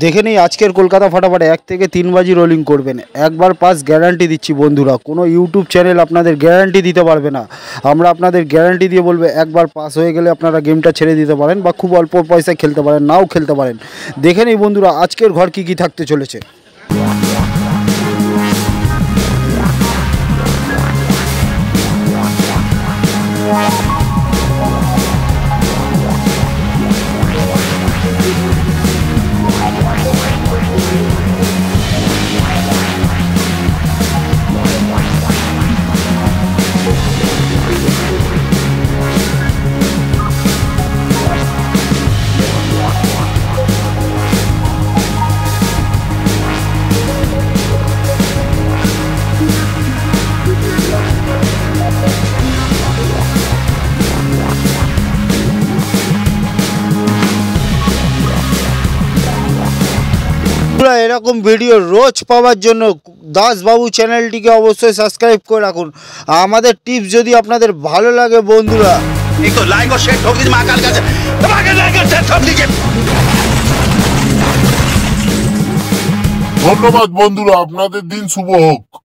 দেখে নিই আজকের কলকাতা ফাটাফাটে 1 থেকে 3 বাজি রোলিং করবেন। একবার পাস গ্যারান্টি দিচ্ছি বন্ধুরা, কোনো ইউটিউব চ্যানেল আপনাদের গ্যারান্টি দিতে পারবে না। আমরা আপনাদের গ্যারান্টি দিয়ে বলবো একবার পাস হয়ে গেলে আপনারা গেমটা ছেড়ে দিতে পারেন বা খুব অল্প পয়সায় খেলতে পারেন, নাও খেলতে পারেন। দেখে নিই বন্ধুরা আজকের ঘর কী কী থাকতে চলেছে। এরকম ভিডিও রোজ পাওয়ার জন্য দাসবাবু চ্যানেলটিকে অবশ্যই সাবস্ক্রাইব করে রাখুন। আমাদের টিপস যদি আপনাদের ভালো লাগে বন্ধুরা একটু লাইক ও শেয়ার ঠক দিন মাকাল কাছে, তোমাকে লাইক ও শেয়ার ঠক দিকে। ধন্যবাদ বন্ধুরা, আপনাদের দিন শুভ হোক।